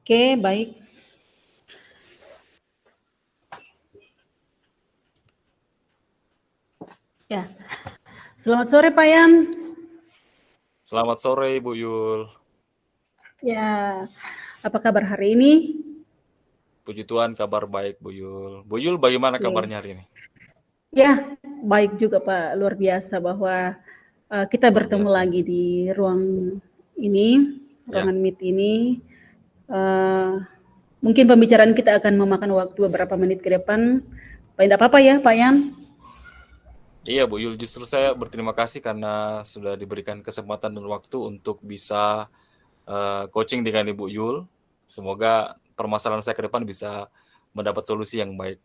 Oke, baik. Ya, selamat sore Pak Yan. Selamat sore Ibu Yul. Ya, apa kabar hari ini? Puji Tuhan kabar baik Bu Yul. Bu Yul bagaimana kabarnya hari ini? Ya, baik juga Pak. Luar biasa bahwa kita Luar bertemu biasa. lagi di ruang ini, ruangan meet ini. Mungkin pembicaraan kita akan memakan waktu beberapa menit ke depan. Tidak apa-apa ya Pak Yan? Iya Bu Yul, justru saya berterima kasih karena sudah diberikan kesempatan dan waktu untuk bisa coaching dengan Ibu Yul. Semoga permasalahan saya ke depan bisa mendapat solusi yang baik.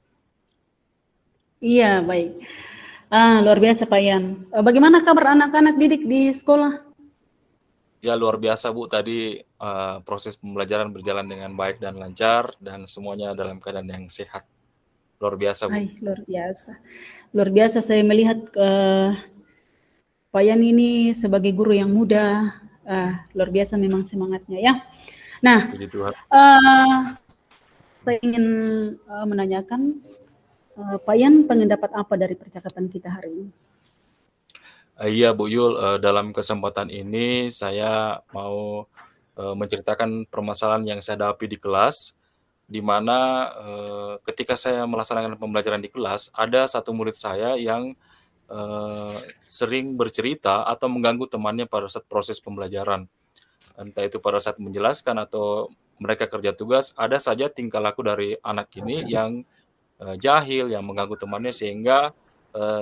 Iya, baik. Luar biasa Pak Yan. Bagaimana kabar anak-anak didik di sekolah? Ya luar biasa Bu, tadi proses pembelajaran berjalan dengan baik dan lancar dan semuanya dalam keadaan yang sehat. Luar biasa Bu. Luar biasa. Luar biasa saya melihat Pak Yan ini sebagai guru yang muda, luar biasa memang semangatnya ya. Nah, Puji Tuhan. saya ingin menanyakan, Pak Yan pendapat apa dari percakapan kita hari ini? Iya Bu Yul, dalam kesempatan ini saya mau menceritakan permasalahan yang saya hadapi di kelas, di mana ketika saya melaksanakan pembelajaran di kelas, ada satu murid saya yang sering bercerita atau mengganggu temannya pada saat proses pembelajaran. Entah itu pada saat menjelaskan atau mereka kerja tugas, ada saja tingkah laku dari anak ini yang jahil, yang mengganggu temannya sehingga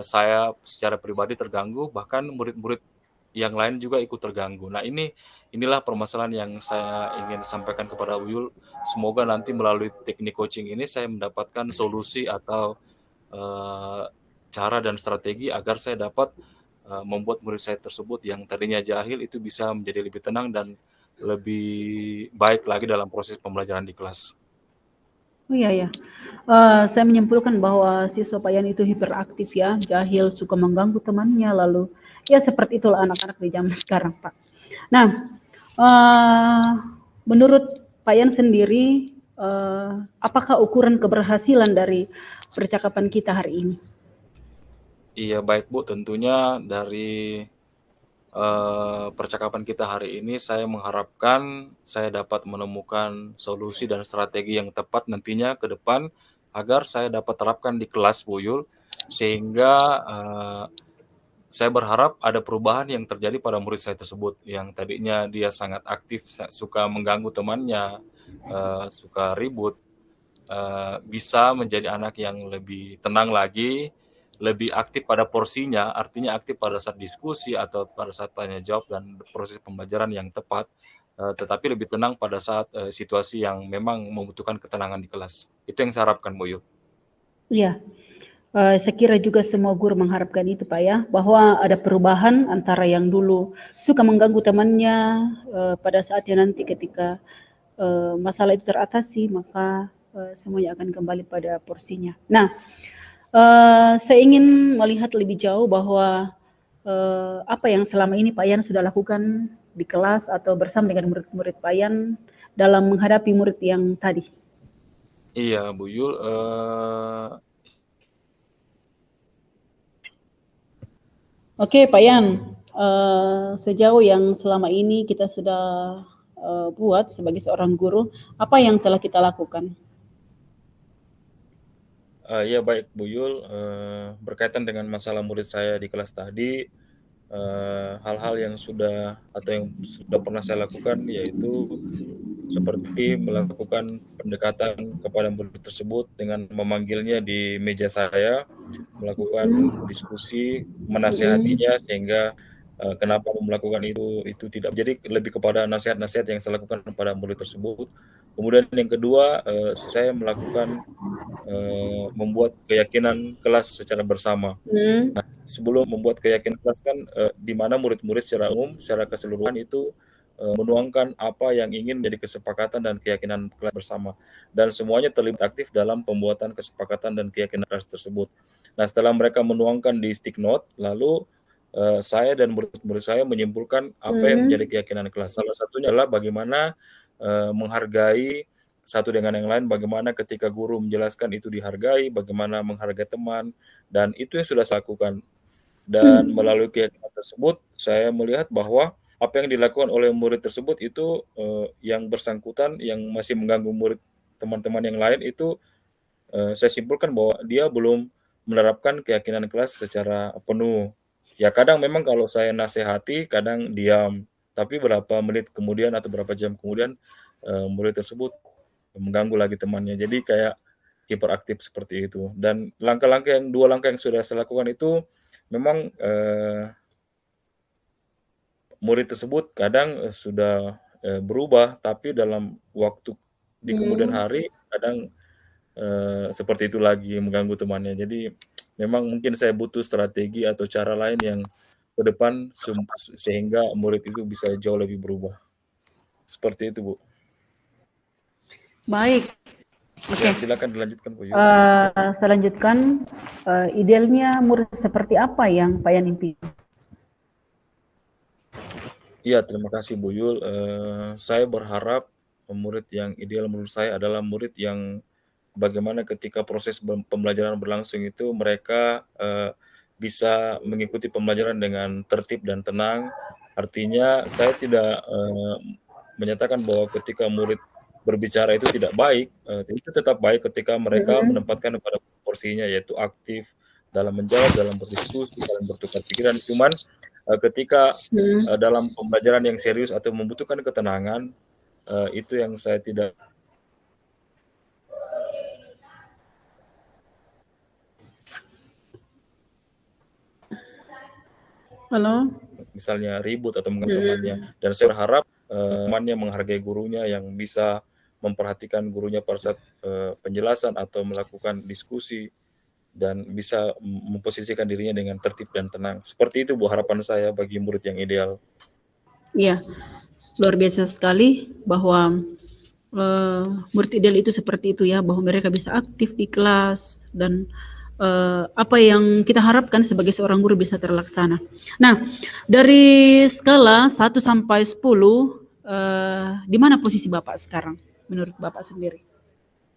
saya secara pribadi terganggu, bahkan murid-murid yang lain juga ikut terganggu. Nah inilah permasalahan yang saya ingin sampaikan kepada Uyul. Semoga nanti melalui teknik coaching ini saya mendapatkan solusi atau cara dan strategi agar saya dapat membuat murid saya tersebut yang tadinya jahil itu bisa menjadi lebih tenang dan lebih baik lagi dalam proses pembelajaran di kelas. Oh iya ya, saya menyimpulkan bahwa siswa Pak Yan itu hiperaktif ya, jahil, suka mengganggu temannya, lalu ya seperti itulah anak-anak di zaman sekarang Pak. Nah, menurut Pak Yan sendiri, apakah ukuran keberhasilan dari percakapan kita hari ini? Iya baik Bu, tentunya dari percakapan kita hari ini saya mengharapkan saya dapat menemukan solusi dan strategi yang tepat nantinya ke depan agar saya dapat terapkan di kelas Bu Yul, sehingga saya berharap ada perubahan yang terjadi pada murid saya tersebut yang tadinya dia sangat aktif, suka mengganggu temannya, suka ribut, bisa menjadi anak yang lebih tenang lagi, lebih aktif pada porsinya, artinya aktif pada saat diskusi atau pada saat tanya jawab dan proses pembelajaran yang tepat, tetapi lebih tenang pada saat situasi yang memang membutuhkan ketenangan di kelas. Itu yang saya harapkan, Bu Yul. Iya, saya kira juga semua guru mengharapkan itu Pak ya, bahwa ada perubahan antara yang dulu suka mengganggu temannya, pada saatnya nanti ketika masalah itu teratasi, maka semuanya akan kembali pada porsinya. Nah, saya ingin melihat lebih jauh bahwa apa yang selama ini Pak Yan sudah lakukan di kelas atau bersama dengan murid-murid Pak Yan dalam menghadapi murid yang tadi. Iya, Bu Yul. Oke, Pak Yan, sejauh yang selama ini kita sudah buat sebagai seorang guru, apa yang telah kita lakukan? Ya baik Bu Yul, berkaitan dengan masalah murid saya di kelas tadi, hal-hal yang sudah atau yang sudah pernah saya lakukan yaitu seperti melakukan pendekatan kepada murid tersebut dengan memanggilnya di meja saya, melakukan diskusi, menasehatinya sehingga kenapa melakukan itu tidak. Jadi lebih kepada nasihat-nasihat yang saya lakukan kepada murid tersebut. Kemudian yang kedua, saya melakukan membuat keyakinan kelas secara bersama. Sebelum membuat keyakinan kelas kan di mana murid-murid secara umum, secara keseluruhan itu menuangkan apa yang ingin menjadi kesepakatan dan keyakinan kelas bersama. Dan semuanya terlibat aktif dalam pembuatan kesepakatan dan keyakinan kelas tersebut. Nah, setelah mereka menuangkan di stick note, lalu saya dan murid-murid saya menyimpulkan apa yang menjadi keyakinan kelas. Salah satunya adalah bagaimana menghargai satu dengan yang lain, bagaimana ketika guru menjelaskan itu dihargai, bagaimana menghargai teman, dan itu yang sudah saya lakukan. Dan melalui keyakinan tersebut, saya melihat bahwa apa yang dilakukan oleh murid tersebut itu, yang bersangkutan, yang masih mengganggu murid teman-teman yang lain itu, saya simpulkan bahwa dia belum menerapkan keyakinan kelas secara penuh. Ya kadang memang kalau saya nasihati, kadang diam, tapi berapa menit kemudian atau berapa jam kemudian, murid tersebut mengganggu lagi temannya. Jadi kayak hiperaktif seperti itu. Dan dua langkah yang sudah saya lakukan itu memang, murid tersebut kadang, sudah, berubah, tapi dalam waktu di kemudian hari kadang, seperti itu lagi mengganggu temannya. Jadi memang mungkin saya butuh strategi atau cara lain yang ke depan sehingga murid itu bisa jauh lebih berubah. Seperti itu, Bu. Baik, oke. Ya silakan dilanjutkan, Bu Yul. Saya lanjutkan, idealnya murid seperti apa yang Pak Yan impikan? Iya, terima kasih Bu Yul. Saya berharap murid yang ideal menurut saya adalah murid yang bagaimana ketika proses pembelajaran berlangsung itu mereka, bisa mengikuti pembelajaran dengan tertib dan tenang. Artinya saya tidak, menyatakan bahwa ketika murid berbicara itu tidak baik, itu tetap baik ketika mereka menempatkan pada porsinya, yaitu aktif dalam menjawab, dalam berdiskusi, saling bertukar pikiran. Cuman, ketika, dalam pembelajaran yang serius atau membutuhkan ketenangan, itu yang saya tidak Halo? misalnya ribut atau mengganggu temannya. Dan saya berharap, temannya menghargai gurunya, yang bisa memperhatikan gurunya pada saat, penjelasan atau melakukan diskusi, dan bisa memposisikan dirinya dengan tertib dan tenang. Seperti itu Bu harapan saya bagi murid yang ideal. Iya, luar biasa sekali bahwa murid ideal itu seperti itu ya, bahwa mereka bisa aktif di kelas dan apa yang kita harapkan sebagai seorang guru bisa terlaksana. Nah, dari skala 1 sampai 10, di mana posisi Bapak sekarang menurut Bapak sendiri?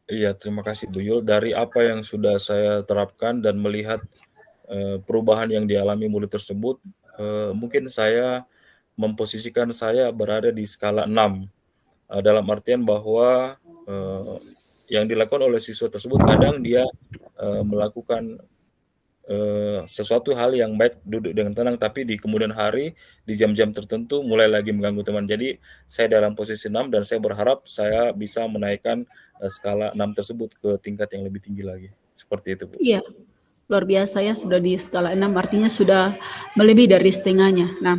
Iya, terima kasih Bu Yul. Dari apa yang sudah saya terapkan dan melihat, perubahan yang dialami murid tersebut, mungkin saya memposisikan saya berada di skala 6. Dalam artian bahwa, yang dilakukan oleh siswa tersebut kadang dia, melakukan, sesuatu hal yang baik duduk dengan tenang, tapi di kemudian hari, di jam-jam tertentu mulai lagi mengganggu teman. Jadi saya dalam posisi 6 dan saya berharap saya bisa menaikkan, skala 6 tersebut ke tingkat yang lebih tinggi lagi. Seperti itu, Bu. Iya, luar biasa ya, sudah di skala 6 artinya sudah melebihi dari setengahnya. Nah,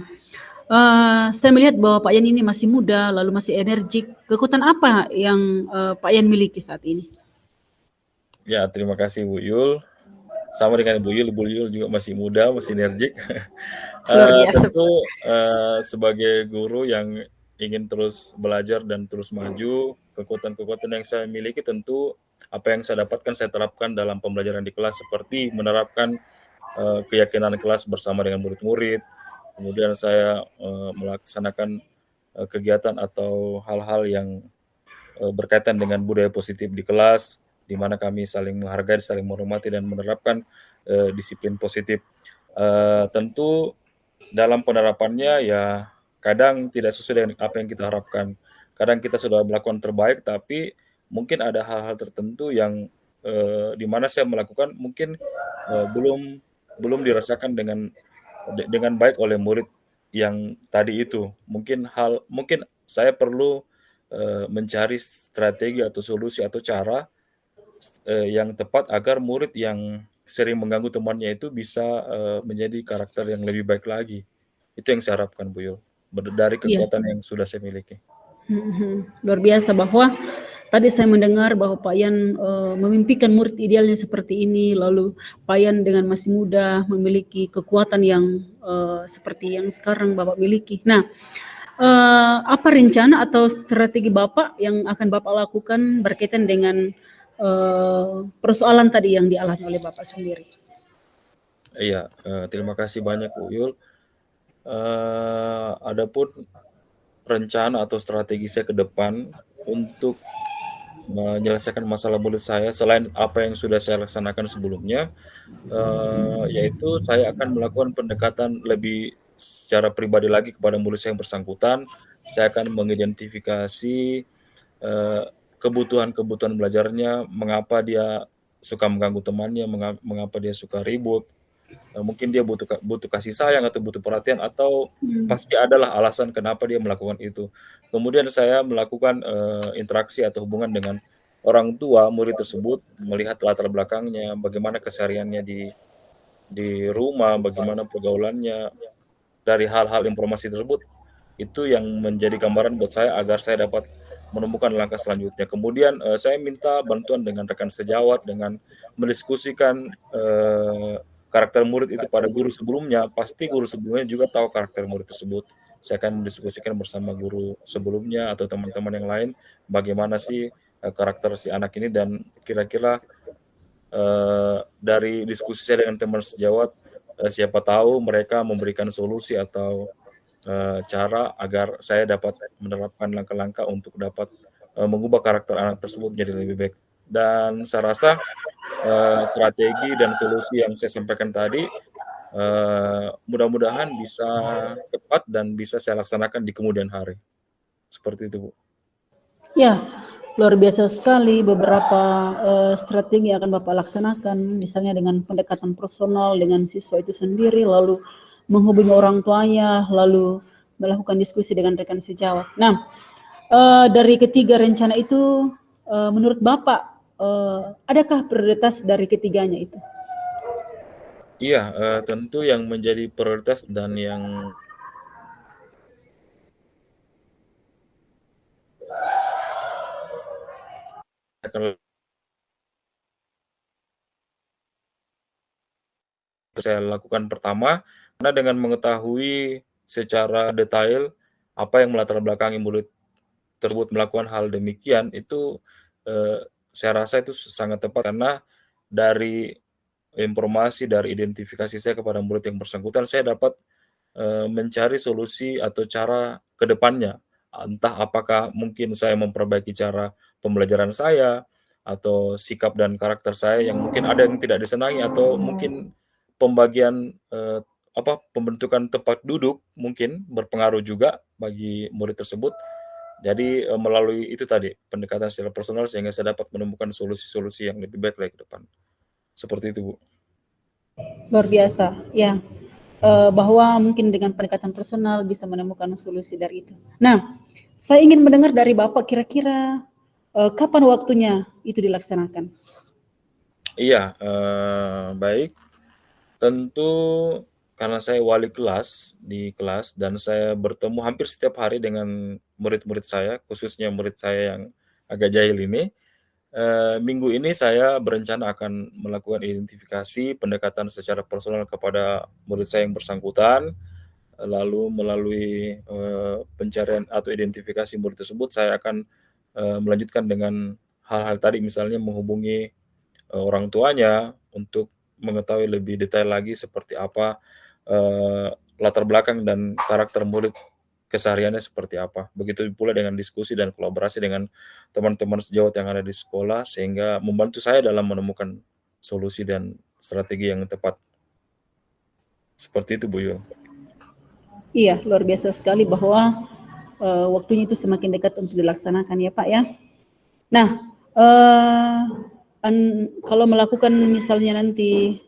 saya melihat bahwa Pak Yan ini masih muda, lalu masih energik. Kekuatan apa yang Pak Yan miliki saat ini? Ya, terima kasih Bu Yul. Sama dengan Bu Yul juga masih muda, masih energik. Luar biasa. Tentu, sebagai guru yang ingin terus belajar dan terus maju, kekuatan-kekuatan yang saya miliki tentu apa yang saya dapatkan saya terapkan dalam pembelajaran di kelas, seperti menerapkan, keyakinan kelas bersama dengan murid-murid. Kemudian saya, melaksanakan, kegiatan atau hal-hal yang, berkaitan dengan budaya positif di kelas, di mana kami saling menghargai, saling menghormati, dan menerapkan, disiplin positif. Tentu dalam penerapannya ya kadang tidak sesuai dengan apa yang kita harapkan. Kadang kita sudah melakukan terbaik, tapi mungkin ada hal-hal tertentu yang, di mana saya melakukan mungkin, belum belum dirasakan dengan baik oleh murid yang tadi itu. Mungkin saya perlu, mencari strategi atau solusi atau cara, yang tepat agar murid yang sering mengganggu temannya itu bisa, menjadi karakter yang lebih baik lagi. Itu yang saya harapkan Bu Yul, dari Iya. kekuatan yang sudah saya miliki. Luar biasa bahwa tadi saya mendengar bahwa Pak Yan memimpikan murid idealnya seperti ini, lalu Pak Yan dengan masih muda memiliki kekuatan yang seperti yang sekarang Bapak miliki. Nah, apa rencana atau strategi Bapak yang akan Bapak lakukan berkaitan dengan persoalan tadi yang dialami oleh Bapak sendiri? Iya, terima kasih banyak Bu Yul. Adapun rencana atau strategi saya ke depan untuk menyelesaikan masalah murid saya selain apa yang sudah saya laksanakan sebelumnya, yaitu saya akan melakukan pendekatan lebih secara pribadi lagi kepada murid saya yang bersangkutan. Saya akan mengidentifikasi, kebutuhan-kebutuhan belajarnya, mengapa dia suka mengganggu temannya, mengapa dia suka ribut, mungkin dia butuh kasih sayang atau butuh perhatian atau Hmm. pasti adalah alasan kenapa dia melakukan itu. Kemudian saya melakukan, interaksi atau hubungan dengan orang tua murid tersebut, melihat latar belakangnya, bagaimana kesehariannya di rumah, bagaimana pergaulannya, dari hal-hal informasi tersebut, itu yang menjadi gambaran buat saya agar saya dapat menemukan langkah selanjutnya. Kemudian, saya minta bantuan dengan rekan sejawat, dengan mendiskusikan, karakter murid itu pada guru sebelumnya, pasti guru sebelumnya juga tahu karakter murid tersebut. Saya akan mendiskusikan bersama guru sebelumnya atau teman-teman yang lain, bagaimana sih, karakter si anak ini dan kira-kira dari diskusi saya dengan teman sejawat, siapa tahu mereka memberikan solusi atau, cara agar saya dapat menerapkan langkah-langkah untuk dapat, mengubah karakter anak tersebut menjadi lebih baik. Dan saya rasa, strategi dan solusi yang saya sampaikan tadi, mudah-mudahan bisa tepat dan bisa saya laksanakan di kemudian hari. Seperti itu, Bu. Ya, luar biasa sekali beberapa strategi yang akan Bapak laksanakan, misalnya dengan pendekatan personal dengan siswa itu sendiri, lalu menghubungi orang tuanya, lalu melakukan diskusi dengan rekan sejawat. Nah, dari ketiga rencana itu, menurut Bapak, adakah prioritas dari ketiganya itu? Iya, tentu yang menjadi prioritas dan yang akan saya lakukan pertama, karena dengan mengetahui secara detail apa yang melatar belakangi murid tersebut melakukan hal demikian, itu, saya rasa itu sangat tepat karena dari informasi, dari identifikasi saya kepada murid yang bersangkutan, saya dapat, mencari solusi atau cara ke depannya. Entah apakah mungkin saya memperbaiki cara pembelajaran saya, atau sikap dan karakter saya yang mungkin ada yang tidak disenangi, atau mungkin pembagian, pembentukan tempat duduk mungkin berpengaruh juga bagi murid tersebut. Jadi, melalui itu tadi, pendekatan secara personal sehingga saya dapat menemukan solusi-solusi yang lebih baik lagi ke depan. Seperti itu, Bu. Luar biasa, ya. Bahwa mungkin dengan pendekatan personal bisa menemukan solusi dari itu. Nah, saya ingin mendengar dari Bapak kira-kira kapan waktunya itu dilaksanakan? Iya, baik. Tentu karena saya wali kelas di kelas dan saya bertemu hampir setiap hari dengan murid-murid saya, khususnya murid saya yang agak jahil ini, minggu ini saya berencana akan melakukan identifikasi, pendekatan secara personal kepada murid saya yang bersangkutan, lalu melalui, pencarian atau identifikasi murid tersebut saya akan, melanjutkan dengan hal-hal tadi misalnya menghubungi, orang tuanya untuk mengetahui lebih detail lagi seperti apa, latar belakang dan karakter murid kesehariannya seperti apa. Begitu pula dengan diskusi dan kolaborasi dengan teman-teman sejawat yang ada di sekolah sehingga membantu saya dalam menemukan solusi dan strategi yang tepat. Seperti itu, Bu Yul. Iya, luar biasa sekali bahwa waktunya itu semakin dekat untuk dilaksanakan ya Pak ya. Nah, kalau melakukan misalnya nanti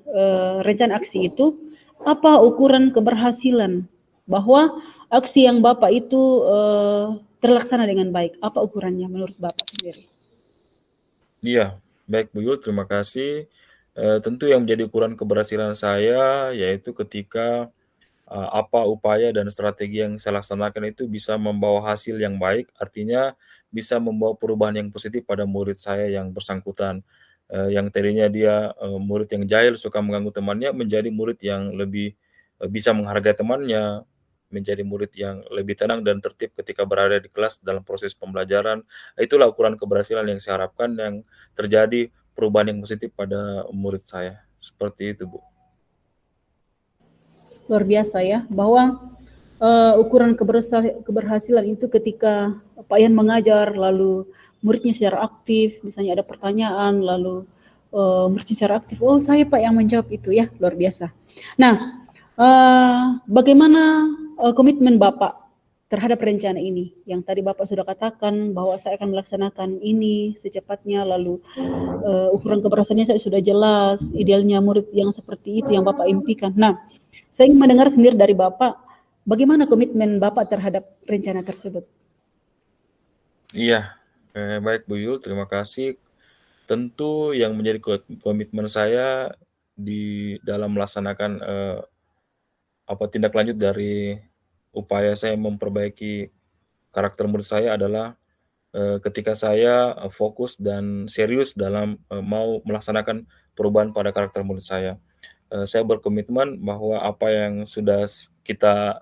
rencana aksi itu, apa ukuran keberhasilan bahwa aksi yang Bapak itu terlaksana dengan baik? Apa ukurannya menurut Bapak sendiri? Iya, baik Bu Yul, terima kasih. Tentu yang menjadi ukuran keberhasilan saya yaitu ketika apa upaya dan strategi yang saya laksanakan itu bisa membawa hasil yang baik, artinya bisa membawa perubahan yang positif pada murid saya yang bersangkutan. Yang tadinya dia, murid yang jahil, suka mengganggu temannya, menjadi murid yang lebih, bisa menghargai temannya, menjadi murid yang lebih tenang dan tertib ketika berada di kelas dalam proses pembelajaran. Itulah ukuran keberhasilan yang saya harapkan yang terjadi perubahan yang positif pada murid saya. Seperti itu, Bu. Luar biasa ya, bahwa ukuran keberhasilan itu ketika Pak Yan mengajar lalu muridnya secara aktif, misalnya ada pertanyaan lalu muridnya secara aktif, oh saya Pak yang menjawab itu ya, luar biasa. Nah, bagaimana komitmen Bapak terhadap rencana ini? Yang tadi Bapak sudah katakan bahwa saya akan melaksanakan ini secepatnya, lalu ukuran keberhasilannya saya sudah jelas, idealnya murid yang seperti itu yang Bapak impikan. Nah, saya ingin mendengar sendiri dari Bapak, bagaimana komitmen Bapak terhadap rencana tersebut? Iya, baik Bu Yul, terima kasih. Tentu yang menjadi komitmen saya di dalam melaksanakan tindak lanjut dari upaya saya memperbaiki karakter murid saya adalah ketika saya fokus dan serius dalam mau melaksanakan perubahan pada karakter murid saya. Saya berkomitmen bahwa apa yang sudah kita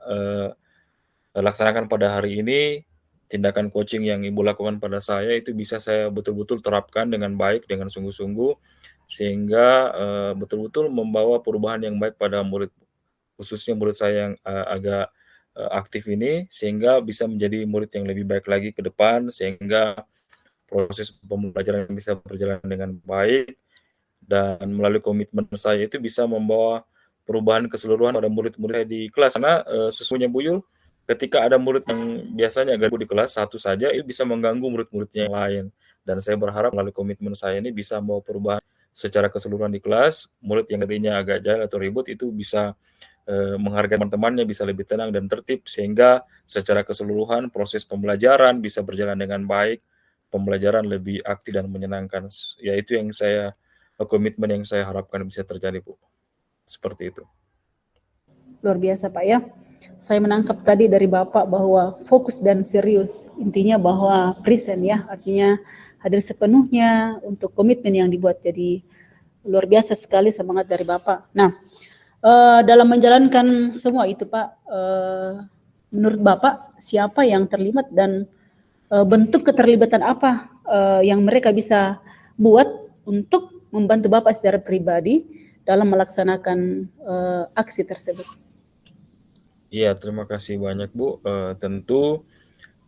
laksanakan pada hari ini, tindakan coaching yang Ibu lakukan pada saya itu bisa saya betul-betul terapkan dengan baik, dengan sungguh-sungguh, sehingga betul-betul membawa perubahan yang baik pada murid, khususnya murid saya yang agak aktif ini, sehingga bisa menjadi murid yang lebih baik lagi ke depan, sehingga proses pembelajaran bisa berjalan dengan baik, dan melalui komitmen saya itu bisa membawa perubahan keseluruhan pada murid-murid saya di kelas. Karena sesungguhnya Bu Yul, ketika ada murid yang biasanya ganggu di kelas, satu saja itu bisa mengganggu murid-muridnya yang lain. Dan saya berharap melalui komitmen saya ini bisa membawa perubahan secara keseluruhan di kelas, murid yang tadinya agak jahil atau ribut itu bisa menghargai teman-temannya, bisa lebih tenang dan tertib, sehingga secara keseluruhan proses pembelajaran bisa berjalan dengan baik, pembelajaran lebih aktif dan menyenangkan. Ya itu yang komitmen yang saya harapkan bisa terjadi, Bu. Seperti itu. Luar biasa Pak ya. Saya menangkap tadi dari Bapak bahwa fokus dan serius, intinya bahwa present ya, artinya hadir sepenuhnya untuk komitmen yang dibuat. Jadi luar biasa sekali semangat dari Bapak. Nah, dalam menjalankan semua itu Pak, menurut Bapak siapa yang terlibat dan bentuk keterlibatan apa yang mereka bisa buat untuk membantu Bapak secara pribadi dalam melaksanakan aksi tersebut? Iya, terima kasih banyak Bu. Tentu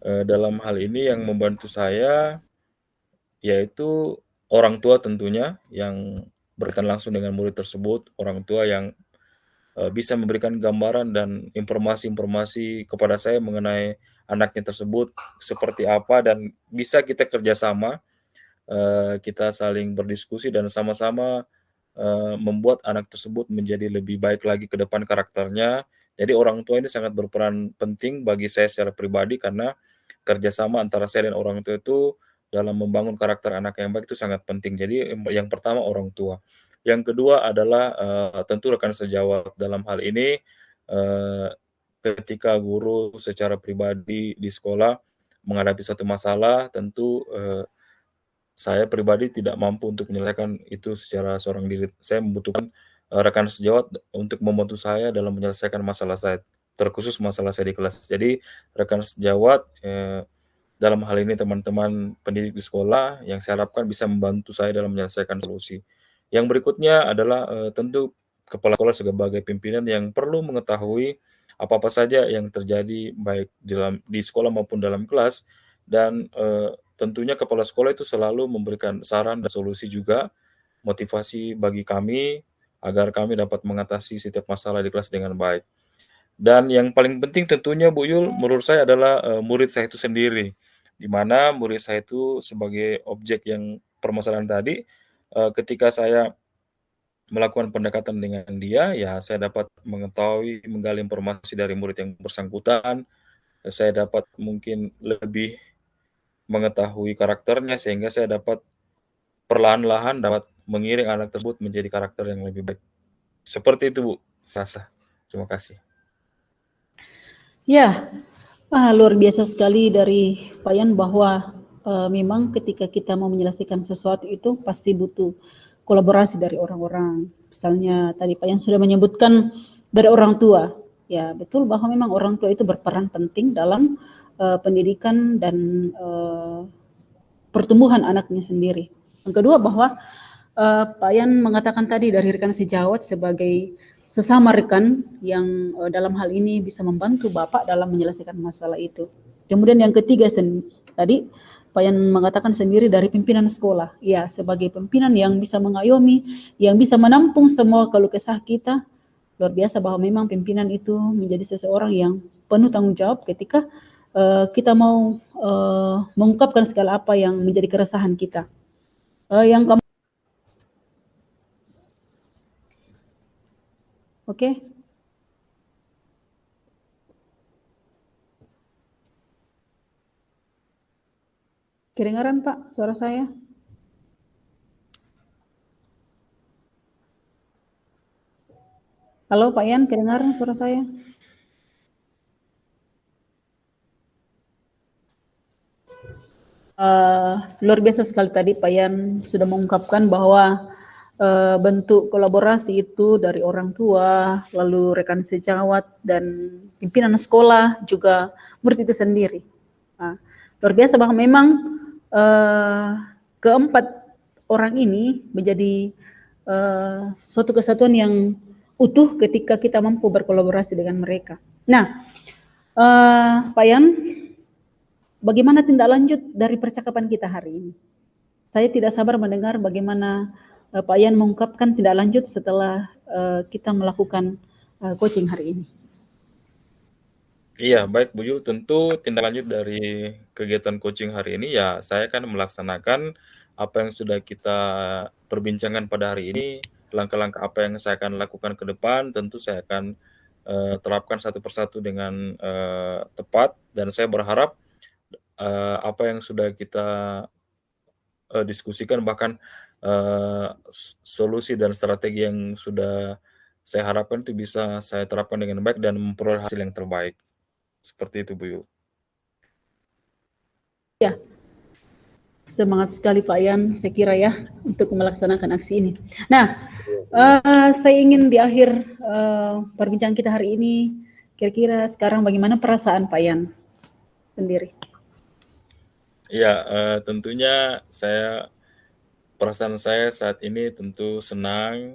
dalam hal ini yang membantu saya yaitu orang tua tentunya yang berkaitan langsung dengan murid tersebut, orang tua yang bisa memberikan gambaran dan informasi-informasi kepada saya mengenai anaknya tersebut seperti apa, dan bisa kita kerjasama, kita saling berdiskusi dan sama-sama membuat anak tersebut menjadi lebih baik lagi ke depan karakternya. Jadi orang tua ini sangat berperan penting bagi saya secara pribadi, karena kerjasama antara saya dan orang tua itu dalam membangun karakter anak yang baik itu sangat penting. Jadi yang pertama orang tua. Yang kedua adalah tentu rekan sejawat. Dalam hal ini ketika guru secara pribadi di sekolah menghadapi satu masalah, tentu saya pribadi tidak mampu untuk menyelesaikan itu secara seorang diri. Saya membutuhkan rekan sejawat untuk membantu saya dalam menyelesaikan masalah saya, terkhusus masalah saya di kelas. Jadi rekan sejawat dalam hal ini teman-teman pendidik di sekolah yang saya harapkan bisa membantu saya dalam menyelesaikan solusi. Yang berikutnya adalah tentu kepala sekolah sebagai pimpinan yang perlu mengetahui apa-apa saja yang terjadi baik di sekolah maupun dalam kelas, dan tentunya kepala sekolah itu selalu memberikan saran dan solusi juga, motivasi bagi kami agar kami dapat mengatasi setiap masalah di kelas dengan baik. Dan yang paling penting tentunya Bu Yul, menurut saya adalah murid saya itu sendiri, di mana murid saya itu sebagai objek yang permasalahan tadi, ketika saya melakukan pendekatan dengan dia, ya saya dapat mengetahui, menggali informasi dari murid yang bersangkutan, saya dapat mungkin lebih mengetahui karakternya, sehingga saya dapat perlahan-lahan dapat mengiring anak tersebut menjadi karakter yang lebih baik. Seperti itu Bu Sasa. Terima kasih. Ya, luar biasa sekali dari Pak Yan bahwa memang ketika kita mau menyelesaikan sesuatu itu pasti butuh kolaborasi dari orang-orang. Misalnya tadi Pak Yan sudah menyebutkan dari orang tua. Ya, betul bahwa memang orang tua itu berperan penting dalam pendidikan dan pertumbuhan anaknya sendiri. Yang kedua bahwa Pak Yan mengatakan tadi dari rekan sejawat sebagai sesama rekan yang dalam hal ini bisa membantu Bapak dalam menyelesaikan masalah itu. Kemudian yang ketiga tadi Pak Yan mengatakan sendiri dari pimpinan sekolah. Ya, sebagai pimpinan yang bisa mengayomi, yang bisa menampung semua keluh kesah kita, luar biasa bahwa memang pimpinan itu menjadi seseorang yang penuh tanggung jawab ketika kita mau mengungkapkan segala apa yang menjadi keresahan kita. Yang kamu, oke? Kedengaran Pak suara saya? Halo Pak Yan, kedengaran suara saya? Luar biasa sekali tadi Pak Yan sudah mengungkapkan bahwa bentuk kolaborasi itu dari orang tua, lalu rekan sejawat dan pimpinan sekolah juga murid itu sendiri. Luar biasa bahwa memang keempat orang ini menjadi suatu kesatuan yang utuh ketika kita mampu berkolaborasi dengan mereka. Nah, Pak Yan, bagaimana tindak lanjut dari percakapan kita hari ini? Saya tidak sabar mendengar bagaimana Pak Yan mengungkapkan tindak lanjut setelah kita melakukan coaching hari ini. Iya, baik Bu Yul, tentu tindak lanjut dari kegiatan coaching hari ini ya saya akan melaksanakan apa yang sudah kita perbincangkan pada hari ini, langkah-langkah apa yang saya akan lakukan ke depan, tentu saya akan terapkan satu persatu dengan tepat, dan saya berharap apa yang sudah kita diskusikan, bahkan solusi dan strategi yang sudah saya harapkan itu bisa saya terapkan dengan baik dan memperoleh hasil yang terbaik. Seperti itu Bu Yul. Ya, semangat sekali Pak Yan, saya kira ya, untuk melaksanakan aksi ini. Nah, saya ingin di akhir perbincangan kita hari ini, kira-kira sekarang bagaimana perasaan Pak Yan sendiri? Ya, tentunya perasaan saya saat ini tentu senang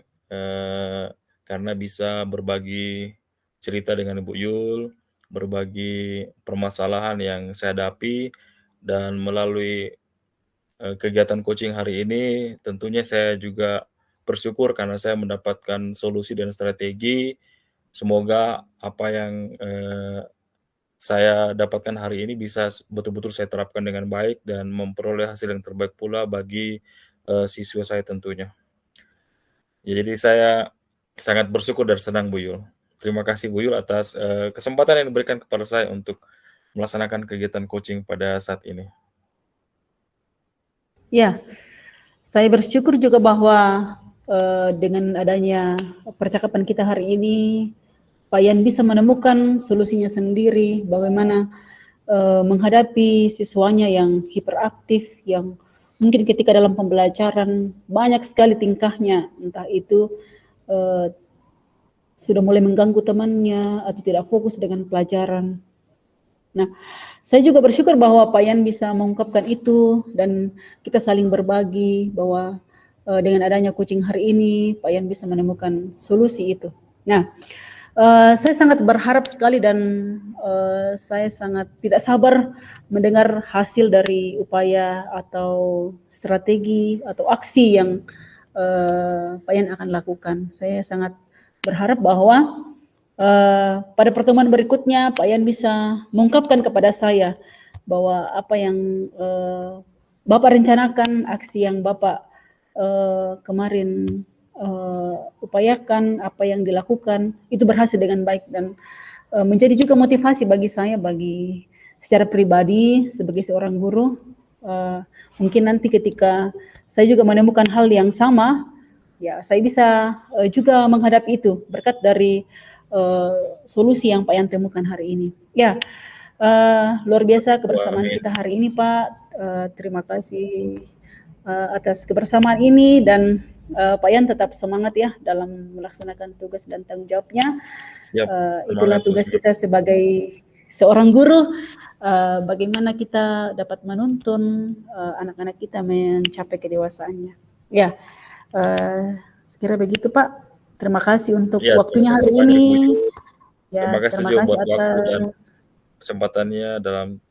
karena bisa berbagi cerita dengan Ibu Yul, berbagi permasalahan yang saya hadapi, dan melalui kegiatan coaching hari ini tentunya saya juga bersyukur karena saya mendapatkan solusi dan strategi. Semoga apa yang saya dapatkan hari ini bisa betul-betul saya terapkan dengan baik dan memperoleh hasil yang terbaik pula bagi siswa saya tentunya. Ya, jadi saya sangat bersyukur dan senang Bu Yul. Terima kasih Bu Yul atas kesempatan yang diberikan kepada saya untuk melaksanakan kegiatan coaching pada saat ini. Ya, saya bersyukur juga bahwa dengan adanya percakapan kita hari ini, Pak Yan bisa menemukan solusinya sendiri, bagaimana menghadapi siswanya yang hiperaktif, yang mungkin ketika dalam pembelajaran banyak sekali tingkahnya, entah itu sudah mulai mengganggu temannya atau tidak fokus dengan pelajaran. Nah, saya juga bersyukur bahwa Pak Yan bisa mengungkapkan itu dan kita saling berbagi bahwa dengan adanya coaching hari ini, Pak Yan bisa menemukan solusi itu. Nah, saya sangat berharap sekali dan saya sangat tidak sabar mendengar hasil dari upaya atau strategi atau aksi yang Pak Yan akan lakukan. Saya sangat berharap bahwa pada pertemuan berikutnya Pak Yan bisa mengungkapkan kepada saya bahwa apa yang Bapak rencanakan, aksi yang Bapak kemarin upayakan, apa yang dilakukan itu berhasil dengan baik dan menjadi juga motivasi bagi saya, bagi secara pribadi sebagai seorang guru. Mungkin nanti ketika saya juga menemukan hal yang sama, ya saya bisa juga menghadapi itu berkat dari solusi yang Pak Yan temukan hari ini. Ya, luar biasa kebersamaan kita hari ini Pak. Terima kasih atas kebersamaan ini dan Pak Yan tetap semangat ya dalam melaksanakan tugas dan tanggung jawabnya. Siap. Itulah tugas kita sebagai seorang guru. Bagaimana kita dapat menuntun anak-anak kita mencapai kedewasaannya. Ya, sekira begitu Pak. Terima kasih untuk waktunya hari ini. Ya, terima kasih juga buat waktu dan kesempatannya dalam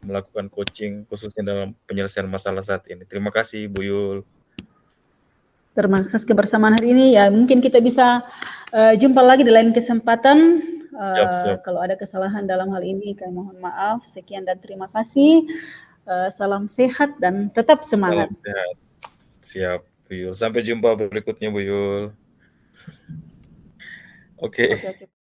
melakukan coaching khususnya dalam penyelesaian masalah saat ini. Terima kasih Bu Yul. Terima kasih kebersamaan hari ini. Ya, mungkin kita bisa jumpa lagi di lain kesempatan. Siap. Kalau ada kesalahan dalam hal ini, kami mohon maaf. Sekian dan terima kasih. Salam sehat dan tetap semangat. Salam sehat. Siap, Bu Yul. Sampai jumpa berikutnya, Bu Yul. Oke. Oke.